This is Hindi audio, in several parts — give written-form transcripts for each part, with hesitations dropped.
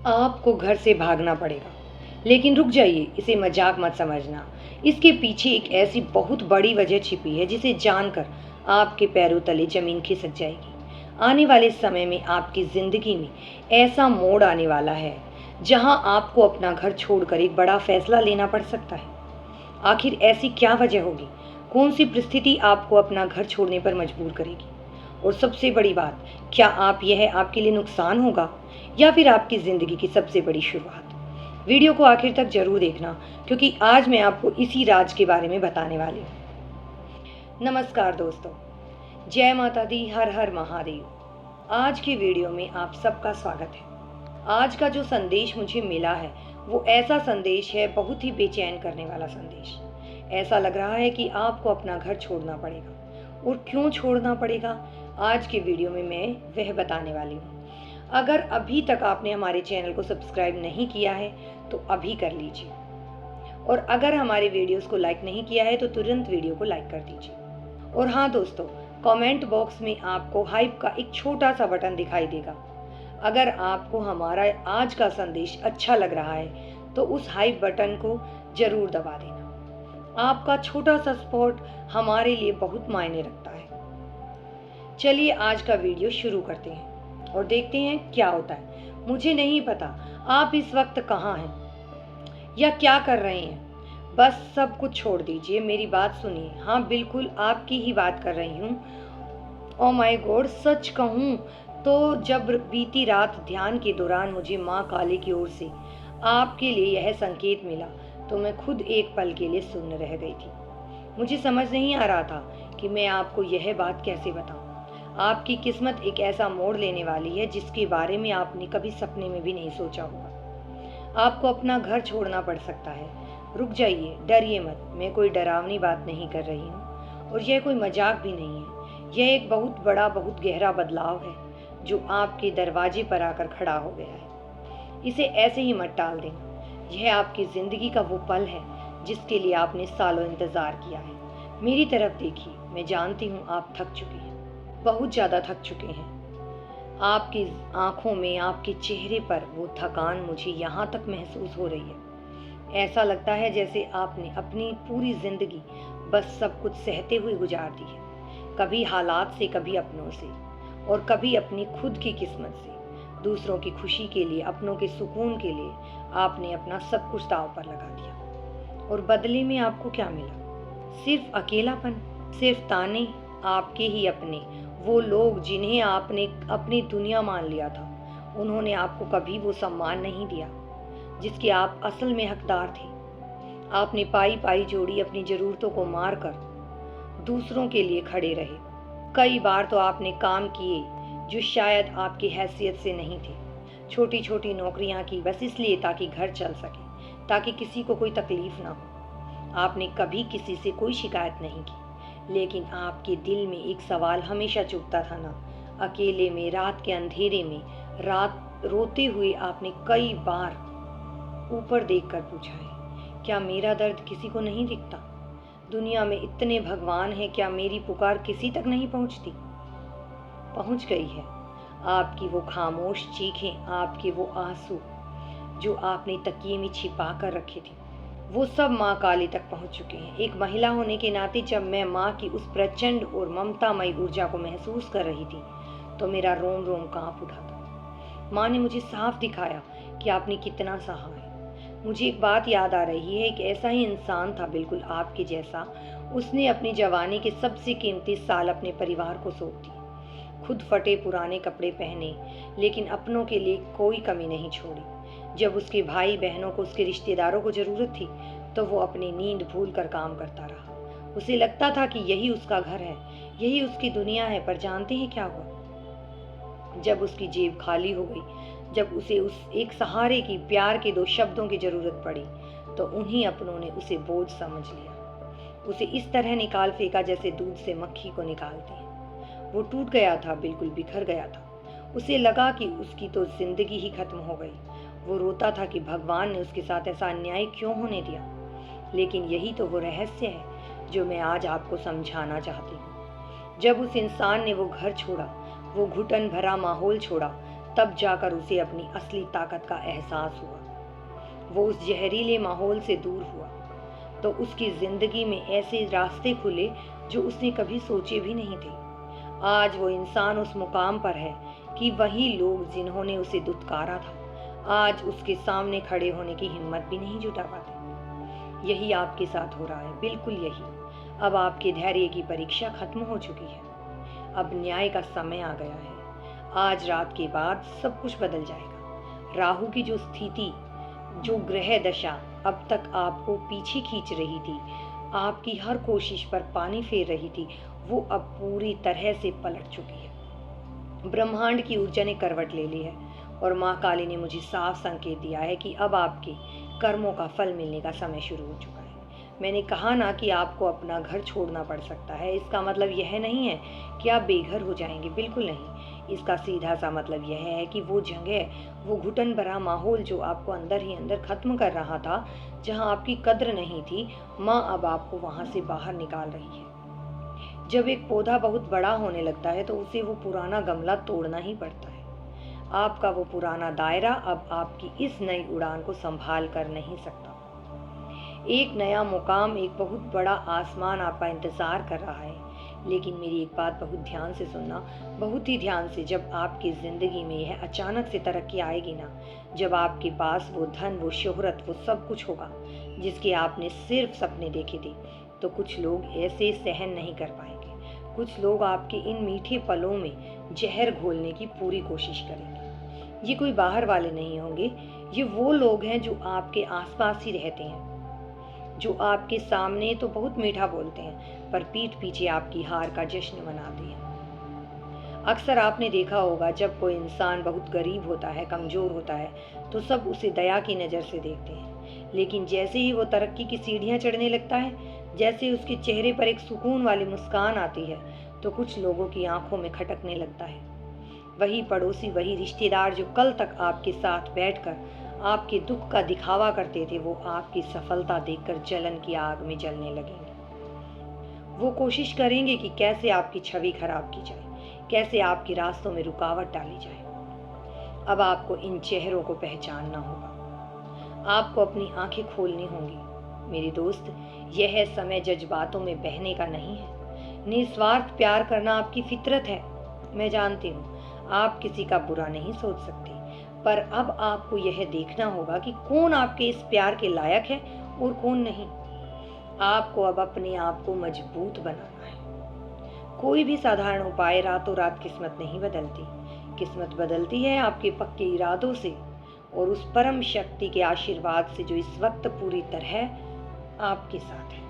आपको घर से भागना पड़ेगा, लेकिन रुक जाइए, इसे मजाक मत समझना। इसके पीछे एक ऐसी बहुत बड़ी वजह छिपी है जिसे जानकर आपके पैरों तले जमीन खिसक जाएगी। आने वाले समय में आपकी ज़िंदगी में ऐसा मोड़ आने वाला है जहां आपको अपना घर छोड़कर एक बड़ा फैसला लेना पड़ सकता है। आखिर ऐसी क्या वजह होगी? कौन सी परिस्थिति आपको अपना घर छोड़ने पर मजबूर करेगी? और सबसे बड़ी बात, क्या आप यह आपके लिए नुकसान होगा या फिर आपकी ज़िंदगी की सबसे बड़ी शुरुआत? वीडियो को आखिर तक जरूर देखना, क्योंकि आज मैं आपको इसी राज के बारे में बताने वाली हूँ। नमस्कार दोस्तों, जय माता दी, हर हर महादेव। आज की वीडियो में आप सबका स्वागत है। आज का जो संदेश मुझे मिला है वो ऐसा संदेश है, बहुत ही बेचैन करने वाला संदेश। ऐसा लग रहा है कि आपको अपना घर छोड़ना पड़ेगा, और क्यों छोड़ना पड़ेगा आज के वीडियो में मैं वह बताने वाली हूँ। अगर अभी तक आपने हमारे चैनल को सब्सक्राइब नहीं किया है तो अभी कर लीजिए, और अगर हमारे वीडियोस को लाइक नहीं किया है तो तुरंत वीडियो को लाइक कर दीजिए। और हाँ दोस्तों, कमेंट बॉक्स में आपको हाइप का एक छोटा सा बटन दिखाई देगा। अगर आपको हमारा आज का संदेश अच्छा लग रहा है तो उस हाइप बटन को जरूर दबा देना। आपका छोटा सा सपोर्ट हमारे लिए बहुत मायने रखता है। चलिए आज का वीडियो शुरू करते हैं और देखते हैं क्या होता है। मुझे नहीं पता आप इस वक्त कहाँ हैं या क्या कर रहे हैं, बस सब कुछ छोड़ दीजिए, मेरी बात सुनिए। हाँ बिल्कुल आपकी ही बात कर रही हूँ। ओ माय गॉड, सच कहूँ तो जब बीती रात ध्यान के दौरान मुझे माँ काली की ओर से आपके लिए यह संकेत मिला तो मैं खुद एक पल के लिए सुन्न रह गई थी। मुझे समझ नहीं आ रहा था कि मैं आपको यह बात कैसे बताऊं। आपकी किस्मत एक ऐसा मोड़ लेने वाली है जिसके बारे में आपने कभी सपने में भी नहीं सोचा होगा। आपको अपना घर छोड़ना पड़ सकता है। रुक जाइए, डरिए मत, मैं कोई डरावनी बात नहीं कर रही हूँ, और यह कोई मजाक भी नहीं है। यह एक बहुत बड़ा, बहुत गहरा बदलाव है जो आपके दरवाजे पर आकर खड़ा हो गया है। इसे ऐसे ही मत टाल देना। यह आपकी जिंदगी का वो पल है जिसके लिए आपने सालों इंतजार किया है। मेरी तरफ देखिए, मैं जानती हूँ आप थक चुके हैं, बहुत ज़्यादा थक चुके हैं। आपकी आंखों में, आपके चेहरे पर वो थकान मुझे यहाँ तक महसूस हो रही है। ऐसा लगता है जैसे आपने अपनी पूरी जिंदगी बस सब कुछ सहते हुए गुजार दी है, कभी हालात से, कभी अपनों से, और कभी अपनी खुद की किस्मत से। दूसरों की खुशी के लिए, अपनों के सुकून के लिए आपने अपना सब कुछ दांव पर लगा दिया, और बदले में आपको क्या मिला? सिर्फ अकेलापन, सिर्फ ताने। आपके ही अपने, वो लोग जिन्हें आपने अपनी दुनिया मान लिया था, उन्होंने आपको कभी वो सम्मान नहीं दिया जिसके आप असल में हकदार थे। आपने पाई पाई जोड़ी अपनी ज़रूरतों को मारकर दूसरों के लिए खड़े रहे। कई बार तो आपने काम किए जो शायद आपकी हैसियत से नहीं थे। छोटी छोटी नौकरियां की बस इसलिए ताकि घर चल सके, ताकि किसी को कोई तकलीफ ना हो। आपने कभी किसी से कोई शिकायत नहीं की, लेकिन आपके दिल में एक सवाल हमेशा चुभता था ना। अकेले में, रात के अंधेरे में, रात रोते हुए आपने कई बार ऊपर देखकर पूछा है, क्या मेरा दर्द किसी को नहीं दिखता? दुनिया में इतने भगवान हैं, क्या मेरी पुकार किसी तक नहीं पहुंचती? पहुंच गई है। आपकी वो खामोश चीखें, आपके वो आंसू जो आपने तकिए में छिपा कर रखे थे, वो सब माँ काली तक पहुंच चुके हैं। एक महिला होने के नाते जब मैं माँ की उस प्रचंड और ममतामयी ऊर्जा को महसूस कर रही थी तो मेरा रोम रोम कांप उठा था। माँ ने मुझे साफ दिखाया कि आपने कितना सहा है। मुझे एक बात याद आ रही है, एक ऐसा ही इंसान था बिल्कुल आपके जैसा। उसने अपनी जवानी के सबसे कीमती साल अपने परिवार को सौंप दिए। खुद फटे पुराने कपड़े पहने, लेकिन अपनों के लिए कोई कमी नहीं छोड़ी। जब उसके भाई बहनों को, उसके रिश्तेदारों को जरूरत थी तो वो अपनी नींद भूल कर काम करता रहा। उसे लगता था कि यही उसका घर है, यही उसकी दुनिया है। पर जानते हैं क्या हुआ? जब उसकी जेब खाली हो गई, जब उसे उस एक सहारे की, प्यार के 2 शब्दों की जरूरत पड़ी, तो उन्हीं अपनों ने उसे बोझ समझ लिया। उसे इस तरह निकाल फेंका जैसे दूध से मक्खी को निकालते हैं। वो टूट गया था, बिल्कुल बिखर गया था। उसे लगा कि उसकी तो जिंदगी ही खत्म हो गई। वो रोता था कि भगवान ने उसके साथ ऐसा अन्याय क्यों होने दिया। लेकिन यही तो वो रहस्य है जो मैं आज आपको समझाना चाहती हूँ। जब उस इंसान ने वो घर छोड़ा, वो घुटन भरा माहौल छोड़ा, तब जाकर उसे अपनी असली ताकत का एहसास हुआ। वो उस जहरीले माहौल से दूर हुआ तो उसकी जिंदगी में ऐसे रास्ते खुले जो उसने कभी सोचे भी नहीं थे। आज वो इंसान उस मुकाम पर है कि वही लोग जिन्होंने उसे दुत्कारा था आज उसके सामने खड़े होने की हिम्मत भी नहीं जुटा पाते। यही आपके साथ हो रहा है, बिल्कुल यही। अब आपके धैर्य की परीक्षा खत्म हो चुकी है। अब न्याय का समय आ गया है। आज रात के बाद सब कुछ बदल जाएगा। राहु की जो स्थिति, जो ग्रह दशा अब तक आपको पीछे खींच रही थी, आपकी हर कोशिश पर पानी फेर रही थी, वो अब पूरी तरह से पलट चुकी है। ब्रह्मांड की ऊर्जा ने करवट ले ली है और माँ काली ने मुझे साफ संकेत दिया है कि अब आपके कर्मों का फल मिलने का समय शुरू हो चुका है। मैंने कहा ना कि आपको अपना घर छोड़ना पड़ सकता है, इसका मतलब यह नहीं है कि आप बेघर हो जाएंगे, बिल्कुल नहीं। इसका सीधा सा मतलब यह है कि वो जगह, वो घुटन भरा माहौल जो आपको अंदर ही अंदर खत्म कर रहा था, जहाँ आपकी कद्र नहीं थी, माँ अब आपको वहाँ से बाहर निकाल रही है। जब एक पौधा बहुत बड़ा होने लगता है तो उसे वो पुराना गमला तोड़ना ही पड़ता है। आपका वो पुराना दायरा अब आपकी इस नई उड़ान को संभाल कर नहीं सकता। एक नया मुकाम, एक बहुत बड़ा आसमान आपका इंतजार कर रहा है। लेकिन मेरी एक बात बहुत ध्यान से सुनना, बहुत ही ध्यान से। जब आपकी जिंदगी में यह अचानक से तरक्की आएगी ना, जब आपके पास वो धन, वो शोहरत, वो सब कुछ होगा जिसके आपने सिर्फ सपने देखे थे, तो कुछ लोग ऐसे सहन नहीं कर पाएंगे। कुछ लोग आपके इन मीठे पलों में जहर घोलने की पूरी कोशिश करेंगे। ये कोई बाहर वाले नहीं होंगे, ये वो लोग हैं जो आपके आसपास ही रहते हैं, जो आपके सामने तो बहुत मीठा बोलते हैं पर पीठ पीछे आपकी हार का जश्न मनाते हैं। अक्सर आपने देखा होगा, जब कोई इंसान बहुत गरीब होता है, कमजोर होता है, तो सब उसे दया की नज़र से देखते हैं। लेकिन जैसे ही वो तरक्की की सीढ़ियाँ चढ़ने लगता है, जैसे उसके चेहरे पर एक सुकून वाली मुस्कान आती है, तो कुछ लोगों की आंखों में खटकने लगता है। वही पड़ोसी, वही रिश्तेदार जो कल तक आपके साथ बैठकर आपके दुख का दिखावा करते थे, वो आपकी सफलता देखकर जलन की आग में जलने लगेंगे। वो कोशिश करेंगे कि कैसे आपकी छवि खराब की जाए, कैसे आपके रास्तों में रुकावट डाली जाए। अब आपको इन चेहरों को पहचानना होगा, आपको अपनी आंखें खोलनी होंगी। मेरे दोस्त, यह समय जज्बातों में बहने का नहीं है। निस्वार्थ प्यार करना आपकी फितरत है। मैं जानती हूँ आप किसी का बुरा नहीं सोच सकते, पर अब आपको यह देखना होगा कि कौन आपके इस प्यार के लायक है और कौन नहीं। आपको अब अपने आप को मजबूत बनाना है। कोई भी साधारण उपाय रातों रात किस्मत नहीं बदलती। किस्मत बदलती है आपके पक्के इरादों से और उस परम शक्ति के आशीर्वाद से जो इस वक्त पूरी तरह आपके साथ है।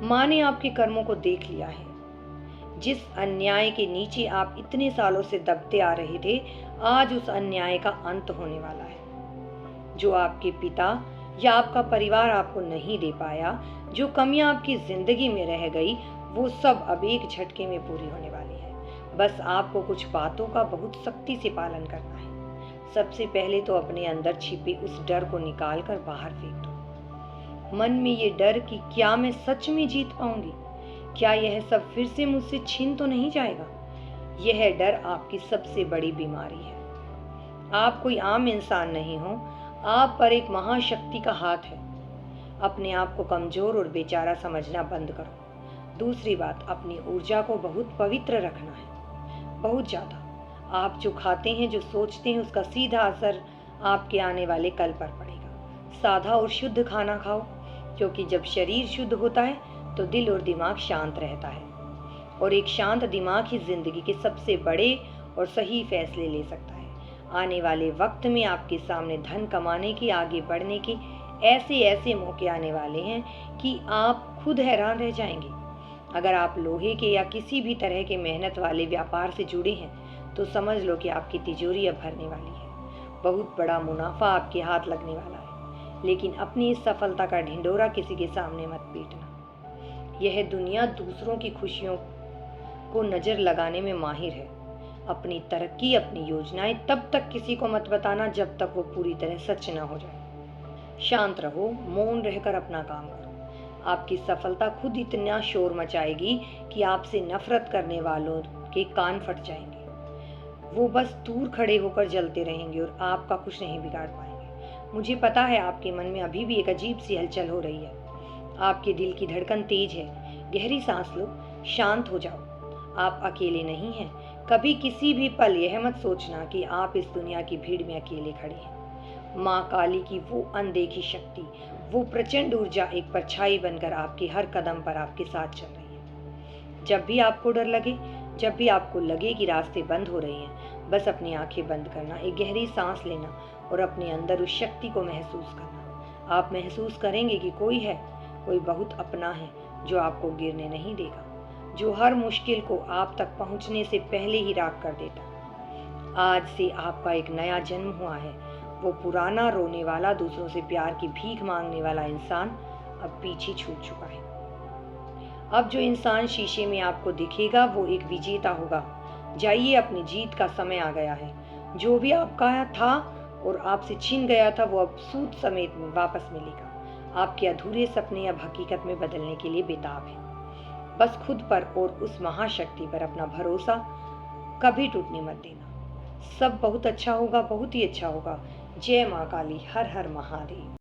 माँ ने आपके कर्मों को देख लिया है। जिस अन्याय के नीचे आप इतने सालों से दबते आ रहे थे, आज उस अन्याय का अंत होने वाला है। जो आपके पिता या आपका परिवार आपको नहीं दे पाया, जो कमियां आपकी जिंदगी में रह गई, वो सब अब एक झटके में पूरी होने वाली है। बस आपको कुछ बातों का बहुत सख्ती से पालन करना है। सबसे पहले तो अपने अंदर छिपे उस डर को निकाल कर बाहर फेंक दो। मन में ये डर कि क्या मैं सच में जीत पाऊंगी, क्या यह सब फिर से मुझसे छीन तो नहीं जाएगा। यह डर आपकी सबसे बड़ी बीमारी है। आप कोई आम इंसान नहीं हो, आप पर एक महाशक्ति का हाथ है। अपने आप को कमजोर और बेचारा समझना बंद करो। दूसरी बात, अपनी ऊर्जा को बहुत पवित्र रखना है, बहुत ज्यादा। आप जो खाते हैं, जो सोचते हैं, उसका सीधा असर आपके आने वाले कल पर पड़ेगा। सादा और शुद्ध खाना खाओ, क्योंकि जब शरीर शुद्ध होता है तो दिल और दिमाग शांत रहता है, और एक शांत दिमाग ही जिंदगी के सबसे बड़े और सही फैसले ले सकता है। आने वाले वक्त में आपके सामने धन कमाने की, आगे बढ़ने की ऐसे ऐसे मौके आने वाले हैं कि आप खुद हैरान रह जाएंगे। अगर आप लोहे के या किसी भी तरह के मेहनत वाले व्यापार से जुड़े हैं तो समझ लो कि आपकी तिजोरी अब भरने वाली है। बहुत बड़ा मुनाफा आपके हाथ लगने वाला है। लेकिन अपनी इस सफलता का ढिंढोरा किसी के सामने मत पीटना। यह दुनिया दूसरों की खुशियों को नजर लगाने में माहिर है। अपनी तरक्की, अपनी योजनाएं तब तक किसी को मत बताना जब तक वो पूरी तरह सच ना हो जाए। शांत रहो, मौन रहकर अपना काम करो। आपकी सफलता खुद इतना शोर मचाएगी कि आपसे नफरत करने वालों के कान फट जाएंगे। वो बस दूर खड़े होकर जलते रहेंगे और आपका कुछ नहीं बिगाड़ पाएंगे। मुझे पता है आपके मन में अभी भी एक अजीब सी हलचल हो रही है। आपके दिल की धड़कन तेज है। गहरी सांस लो, शांत हो जाओ। आप अकेले नहीं हैं। कभी किसी भी पल यह मत सोचना कि आप इस दुनिया की भीड़ में अकेले खड़े हैं। माँ काली की वो अनदेखी शक्ति, वो प्रचंड ऊर्जा एक परछाई बनकर आपके हर कदम पर आपके साथ चल रही है। जब भी आपको डर लगे, जब भी आपको लगे कि रास्ते बंद हो रहे हैं, बस अपनी आंखें बंद करना, एक गहरी सांस लेना और अपने अंदर उस शक्ति को महसूस करना। आप महसूस करेंगे कि कोई है, कोई बहुत अपना है जो आपको गिरने नहीं देगा, जो हर मुश्किल को आप तक पहुंचने से पहले ही राख कर देता। आज से आपका एक नया जन्म हुआ है। वो पुराना रोने वाला, दूसरों से प्यार की भीख मांगने वाला इंसान अब पीछे छूट चुका है। अब जो इंसान शीशे में आपको दिखेगा वो एक विजेता होगा। जाइए, अपनी जीत का समय आ गया है। जो भी आपका था और आपसे छिन गया था वो अब सूद समेत वापस मिलेगा। आपके अधूरे सपने अब हकीकत में बदलने के लिए बेताब हैं। बस खुद पर और उस महाशक्ति पर अपना भरोसा कभी टूटने मत देना। सब बहुत अच्छा होगा, बहुत ही अच्छा होगा। जय माँ काली, हर हर महादेव।